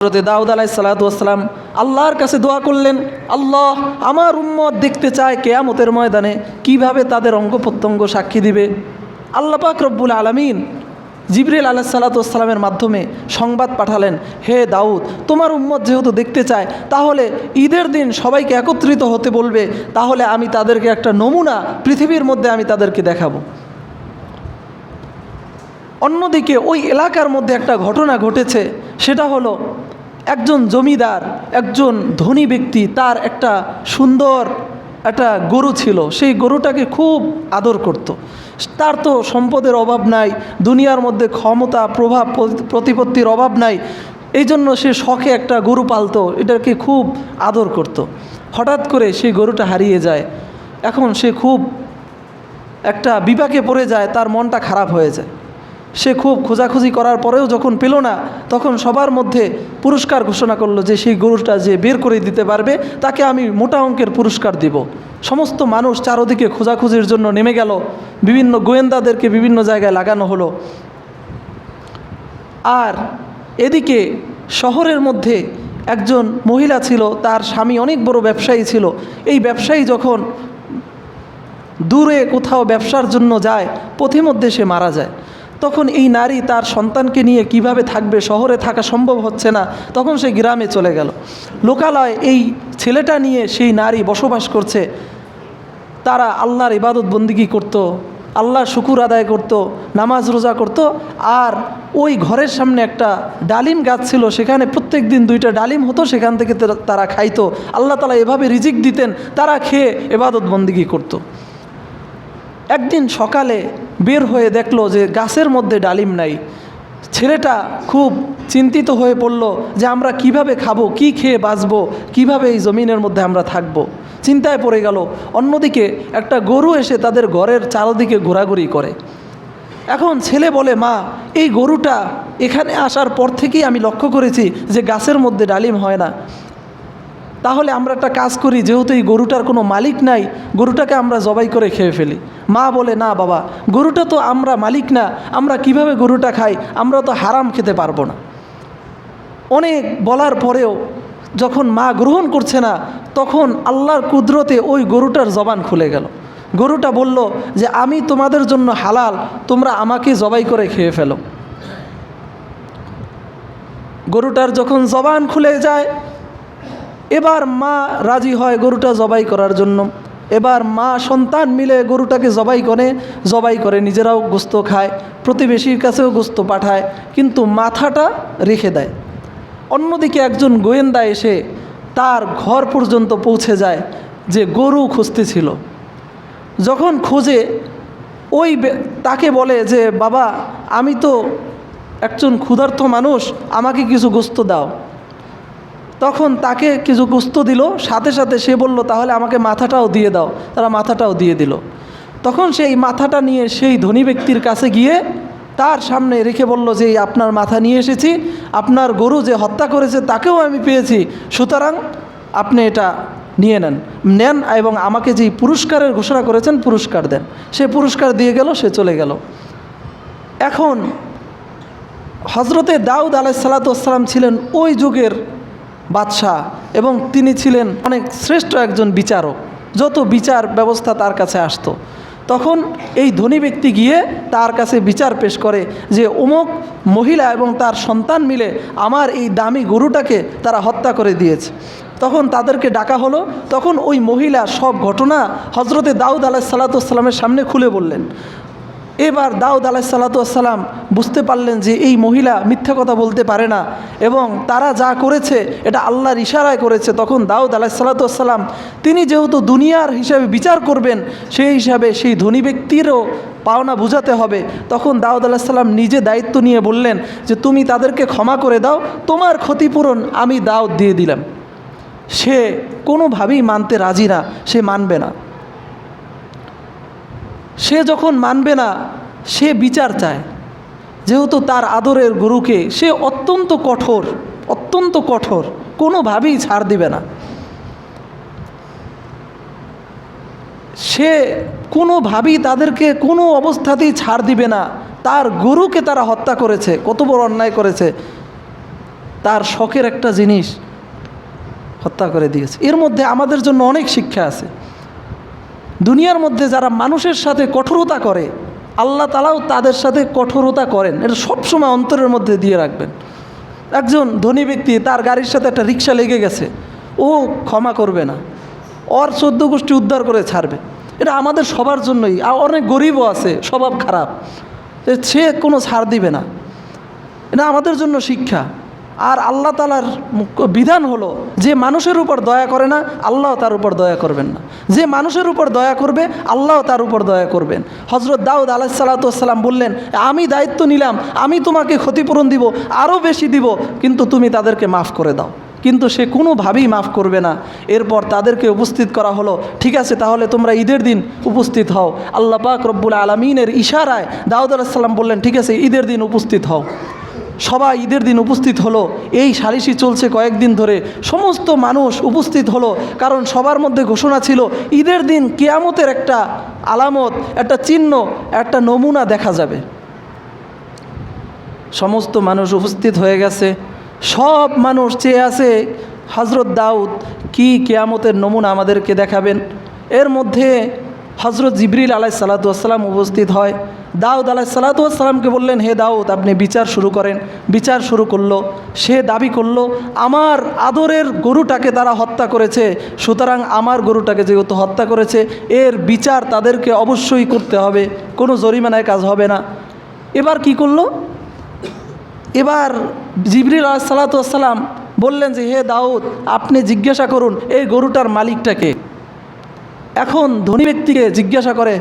হযরত দাউদ আলাইহিস সালাতু ওয়াস সালাম আল্লাহর কাছে দোয়া করলেন, আল্লাহ আমার উম্মত দেখতে চায় কিয়ামতের ময়দানে কিভাবে তাদের অঙ্গ প্রত্যঙ্গ সাক্ষী দিবে। আল্লাহ পাক রব্বুল আলামিন জিবরিল আলাইহিস সালাতু ওয়াস সালামের মাধ্যমে সংবাদ পাঠালেন, হে দাউদ, তোমার উম্মত যেহেতু দেখতে চায় তাহলে ঈদের দিন সবাইকে একত্রিত হতে বলবে, তাহলে আমি তাদেরকে একটা নমুনা পৃথিবীর মধ্যে আমি তাদেরকে দেখাবো। অন্যদিকে ওই এলাকার মধ্যে একটা ঘটনা ঘটেছে, সেটা হলো একজন জমিদার, একজন ধনী ব্যক্তি, তার একটা সুন্দর একটা গরু ছিল। সেই গরুটাকে খুব আদর করত। তার তো সম্পদের অভাব নাই, দুনিয়ার মধ্যে ক্ষমতা প্রভাব প্রতিপত্তির অভাব নাই, এই জন্য সে শখে একটা গরু পালতো, এটাকে খুব আদর করত। হঠাৎ করে সেই গরুটা হারিয়ে যায়। এখন সে খুব একটা বিপাকে পড়ে যায়, তার মনটা খারাপ হয়ে যায়। সে খুব খোঁজাখুঁজি করার পরেও যখন পেল না, তখন সবার মধ্যে পুরস্কার ঘোষণা করলো যে সেই গরুটা যে বের করে দিতে পারবে তাকে আমি মোটা অঙ্কের পুরস্কার দিব। সমস্ত মানুষ চারদিকে খোঁজাখুঁজির জন্য নেমে গেল, বিভিন্ন গোয়েন্দাদেরকে বিভিন্ন জায়গায় লাগানো হলো। আর এদিকে শহরের মধ্যে একজন মহিলা ছিল, তার স্বামী অনেক বড় ব্যবসায়ী ছিল। এই ব্যবসায়ী যখন দূরে কোথাও ব্যবসার জন্য যায়, পথিমধ্যে সে মারা যায়। তখন এই নারী তার সন্তানকে নিয়ে কিভাবে থাকবে, শহরে থাকা সম্ভব হচ্ছে না, তখন সে গ্রামে চলে গেল। লোকালয়ে এই ছেলেটা নিয়ে সেই নারী বসবাস করছে। তারা আল্লাহর ইবাদত বন্দিগি করত, আল্লাহর শুকুর আদায় করত, নামাজ রোজা করত। আর ওই ঘরের সামনে একটা ডালিম গাছ ছিল, সেখানে প্রত্যেক দিন 2টা ডালিম হতো, সেখান থেকে তারা খাইতো। আল্লাহ তাআলা এভাবে রিজিক দিতেন, তারা খেয়ে ইবাদত বন্দিগি করত। একদিন সকালে বের হয়ে দেখলো যে গাছের মধ্যে ডালিম নাই। ছেলেটা খুব চিন্তিত হয়ে পড়ল যে আমরা কিভাবে খাবো, কি খেয়ে বাঁচবো, কিভাবে এই জমিনের মধ্যে আমরা থাকব, চিন্তায় পড়ে গেল। অন্যদিকে একটা গরু এসে তাদের ঘরের চারদিকে ঘোরাঘুরি করে। এখন ছেলে বলে, মা, এই গরুটা এখানে আসার পর থেকেই আমি লক্ষ্য করেছি যে গাছের মধ্যে ডালিম হয় না। তাহলে আমরা একটা কাজ করি, যেহেতু এই গরুটার কোনো মালিক নাই, গরুটাকে আমরা জবাই করে খেয়ে ফেলি। মা বলে, না বাবা, গরুটা তো আমরা মালিক না, আমরা কিভাবে গরুটা খাই, আমরা তো হারাম খেতে পারবো না। অনেক বলার পরেও যখন মা গ্রহণ করছে না, তখন আল্লাহর কুদরতে ওই গরুটার জবান খুলে গেল। গরুটা বলল যে আমি তোমাদের জন্য হালাল, তোমরা আমাকে জবাই করে খেয়ে ফেলো। গরুটার যখন জবান খুলে যায়, এবার মা রাজি হয় গরুটা জবাই করার জন্য। এবার মা সন্তান মিলে গরুটাকে জবাই করে নিজেরাও গোস্ত খায়, প্রতিবেশীর কাছেও গোস্ত পাঠায়, কিন্তু মাথাটা রেখে দেয়। অন্যদিকে একজন গোয়েন্দা এসে তার ঘর পর্যন্ত পৌঁছে যায়, যে গরু খুঁজতেছিল। যখন খোঁজে, তাকে বলে যে বাবা, আমি তো একজন ক্ষুধার্ত মানুষ, আমাকে কিছু গোস্ত দাও। তখন তাকে কিছু গোস্ত দিল, সাথে সাথে সে বলল, তাহলে আমাকে মাথাটাও দিয়ে দাও। তারা মাথাটাও দিয়ে দিল। তখন সেই মাথাটা নিয়ে সেই ধনী ব্যক্তির কাছে গিয়ে তার সামনে রেখে বলল যে আপনার মাথা নিয়ে এসেছি, আপনার গরু যে হত্যা করেছে তাকেও আমি পেয়েছি, সুতরাং আপনি এটা নিয়ে নেন এবং আমাকে যেই পুরস্কারের ঘোষণা করেছেন পুরস্কার দেন। সে পুরস্কার দিয়ে গেল, সে চলে গেল। এখন হযরতে দাউদ আলাইহিস সালাতু ওয়াস সালাম ছিলেন ওই যুগের বাদশাহ, এবং তিনি ছিলেন অনেক শ্রেষ্ঠ একজন বিচারক। যত বিচার ব্যবস্থা তার কাছে আসতো, তখন এই ধনী ব্যক্তি গিয়ে তার কাছে বিচার পেশ করে যে অমুক মহিলা এবং তার সন্তান মিলে আমার এই দামি গরুটাকে তারা হত্যা করে দিয়েছে। তখন তাদেরকে ডাকা হলো। তখন ওই মহিলা সব ঘটনা হযরতে দাউদ আলাইহিস সালাতু ওয়াস সালামের সামনে খুলে বললেন। এবার দাউদ আলাইহিস সালাতু ওয়াস সালাম বুঝতে পারলেন যে এই মহিলা মিথ্যা কথা বলতে পারে না, এবং তারা যা করেছে এটা আল্লাহর ইশারায় করেছে। তখন দাউদ আলাইহিস সালাতু ওয়াস সালাম তিনি যেহেতু দুনিয়ার হিসাবে বিচার করবেন, সেই হিসাবে সেই ধনী ব্যক্তিরও পাওনা বুঝাতে হবে। তখন দাউদ আলাইহিস সালাম নিজে দায়িত্ব নিয়ে বললেন যে তুমি তাদেরকে ক্ষমা করে দাও, তোমার ক্ষতিপূরণ আমি দাউদ দিয়ে দিলাম। সে কোনোভাবেই মানতে রাজি না, সে মানবে না। সে যখন মানবে না, সে বিচার চায়, যেহেতু তার আদরের গরুকে সে অত্যন্ত কঠোর, কোনোভাবেই ছাড় দিবে না। সে কোনোভাবেই তাদেরকে কোনো অবস্থাতেই ছাড় দিবে না। তার গরুকে তারা হত্যা করেছে, কত বড় অন্যায় করেছে। তার শখের একটা জিনিস হত্যা করে দিয়েছে। এর মধ্যে আমাদের জন্য অনেক শিক্ষা আছে। দুনিয়ার মধ্যে যারা মানুষের সাথে কঠোরতা করে, আল্লাহ তাআলাও তাদের সাথে কঠোরতা করেন। এটা সবসময় অন্তরের মধ্যে দিয়ে রাখবেন। একজন ধনী ব্যক্তি, তার গাড়ির সাথে একটা রিক্সা লেগে গেছে, ও ক্ষমা করবে না, ওর 14 গোষ্ঠী উদ্ধার করে ছাড়বে। এটা আমাদের সবার জন্যই। আর অনেক গরিবও আছে, স্বভাব খারাপ, সে কোনো ছাড় দিবে না। এটা আমাদের জন্য শিক্ষা। আর আল্লাহ তাআলার বিধান হলো, যে মানুষের উপর দয়া করে না, আল্লাহ তার উপর দয়া করবেন না। যে মানুষের উপর দয়া করবে, আল্লাহ তার উপর দয়া করবেন। হযরত দাউদ আলাইহিস সালাতু ওয়াস সালাম বললেন, আমি দায়িত্ব নিলাম, আমি তোমাকে ক্ষতিপূরণ দিব, আরও বেশি দিব, কিন্তু তুমি তাদেরকে মাফ করে দাও। কিন্তু সে কোনোভাবেই মাফ করবে না। এরপর তাদেরকে উপস্থিত করা হলো, ঠিক আছে তাহলে তোমরা ঈদের দিন উপস্থিত হও। আল্লাহ পাক রব্বুল আলামিনের ইশারায় দাউদ আলাইহিস সালাম বললেন, ঠিক আছে ঈদের দিন উপস্থিত হও। সবাই ঈদের দিন উপস্থিত হলো। এই সালিশি চলছে কয়েকদিন ধরে, সমস্ত মানুষ উপস্থিত হলো, কারণ সবার মধ্যে ঘোষণা ছিল ঈদের দিন কিয়ামতের একটা আলামত, একটা চিহ্ন, একটা নমুনা দেখা যাবে। সমস্ত মানুষ উপস্থিত হয়ে গেছে, সব মানুষ চেয়ে আছে হযরত দাউদ কি কিয়ামতের নমুনা আমাদেরকে দেখাবেন। এর মধ্যে হযরত জিবরিল আলাইহিস সালাতু ওয়াস সালাম উপস্থিত হয়। দাউদ আলাইহিস সালাতু ওয়াস সালামকে বললেন, হে দাউদ, আপনি বিচার শুরু করেন। বিচার শুরু করলো। সে দাবি করলো, আমার আদরের গরুটাকে তারা হত্যা করেছে, সুতরাং আমার গরুটাকে যেহেতু হত্যা করেছে, এর বিচার তাদেরকে অবশ্যই করতে হবে, কোনো জরিমানায় কাজ হবে না। এবার কি করলো? এবার জিবরিল আলাইহিস সালাতু ওয়াস সালাম বললেন যে, হে দাউদ, আপনি জিজ্ঞাসা করুন এই গরুটার মালিকটাকে। এখন ধনী ব্যক্তিকে জিজ্ঞাসা করে,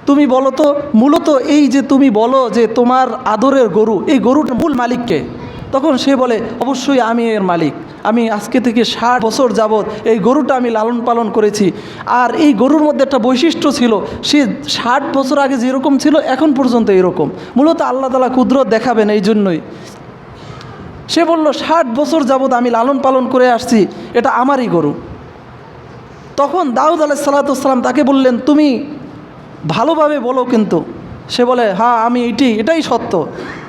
তুমি বলো তো, মূলত এই যে তুমি বলো যে তোমার আদরের গরু, এই গরুটার মূল মালিককে? তখন সে বলে, অবশ্যই আমি এর মালিক। আমি আজকে থেকে 60 বছর যাবৎ এই গরুটা আমি লালন পালন করেছি। আর এই গরুর মধ্যে একটা বৈশিষ্ট্য ছিল, সে 60 বছর আগে যেরকম ছিল এখন পর্যন্ত এরকম। মূলত আল্লাহ তাআলা কুদরত দেখাবেন এই জন্যই। সে বলল, 60 বছর যাবৎ আমি লালন পালন করে আসছি, এটা আমারই গরু। তখন দাউদ আলাইহিস সালাতু ওয়াস সালাম তাকে বললেন, তুমি ভালোভাবে বলো কিন্তু। সে বলে, হ্যাঁ আমি এটাই সত্য।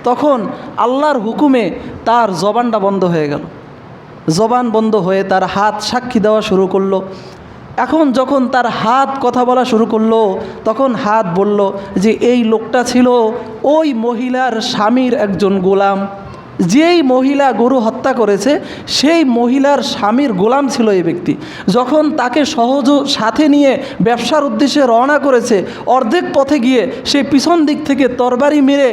তখন আল্লাহর হুকুমে তার জবানটা বন্ধ হয়ে গেল। জবান বন্ধ হয়ে তার হাত সাক্ষী দেওয়া শুরু করলো। এখন যখন তার হাত কথা বলা শুরু করলো, তখন হাত বলল যে এই লোকটা ছিল ওই মহিলার স্বামীর একজন গোলাম। যেই মহিলা গরু হত্যা করেছে সেই মহিলার স্বামীর গোলাম ছিল এই ব্যক্তি। যখন তাকে সাথে নিয়ে ব্যবসার উদ্দেশ্যে রওনা করেছে, অর্ধেক পথে গিয়ে সে পিছন দিক থেকে তরবারি মেরে,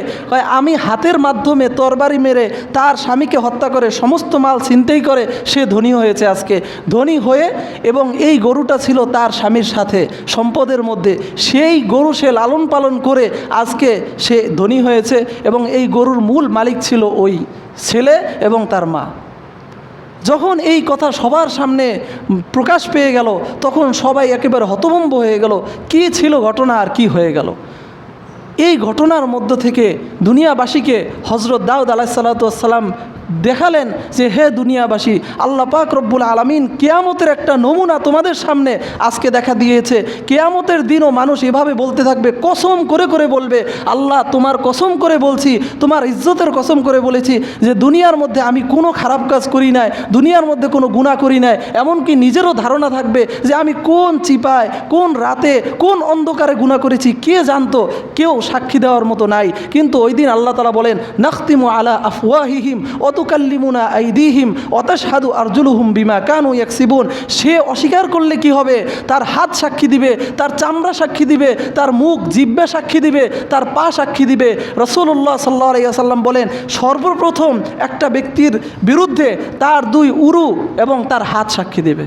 আমি হাতের মাধ্যমে তরবারি মেরে তার স্বামীকে হত্যা করে সমস্ত মাল ছিনতাই করে সে ধনী হয়েছে আজকে। ধনী হয়ে, এবং এই গরুটা ছিল তার স্বামীর সাথে সম্পদের মধ্যে, সেই গরু সে লালন পালন করে আজকে সে ধনী হয়েছে, এবং এই গরুর মূল মালিক ছিল ওই ছেলে এবং তার মা। যখন এই কথা সবার সামনে প্রকাশ পেয়ে গেল, তখন সবাই একেবারে হতভম্ব হয়ে গেল, কী ছিল ঘটনা আর কি হয়ে গেল। এই ঘটনার মধ্য থেকে দুনিয়াবাসীকে হযরত দাউদ আলাইহিস সালাতু ওয়াস সালাম দেখালেন যে, হে দুনিয়াবাসী, আল্লাহ পাক রব্বুল আলামিন কিয়ামতের একটা নমুনা তোমাদের সামনে আজকে দেখা দিয়েছে। কিয়ামতের দিনও মানুষ এভাবে বলতে থাকবে, কসম করে করে বলবে, আল্লাহ তোমার কসম করে বলছি, তোমার ইজ্জতের কসম করে বলেছি যে দুনিয়ার মধ্যে আমি কোনো খারাপ কাজ করি নাই, দুনিয়ার মধ্যে কোনো গুনাহ করি নাই। এমনকি নিজেরও ধারণা থাকবে যে আমি কোন চিপায়, কোন রাতে, কোন অন্ধকারে গুনাহ করেছি কে জানতো, কেউ সাক্ষী দেওয়ার মতো নাই। কিন্তু ওই দিন আল্লাহ তাআলা বলেন, নাখতিমু আলা আফওয়াহিহিম তুকাল্লিমুনা আইদিহিম ওয়া তাশহাদু আরজুলুহুম বিমা কানু ইয়াকসিবুন। সে অস্বীকার করলে কি হবে? তার হাত সাক্ষী দিবে, তার চামড়া সাক্ষী দিবে, তার মুখ জিহ্বা সাক্ষী দিবে, তার পা সাক্ষী দিবে। রাসূলুল্লাহ সাল্লাল্লাহু আলাইহি ওয়াসাল্লাম বলেন, সর্বপ্রথম একটা ব্যক্তির বিরুদ্ধে তার 2 উরু এবং তার হাত সাক্ষী দেবে।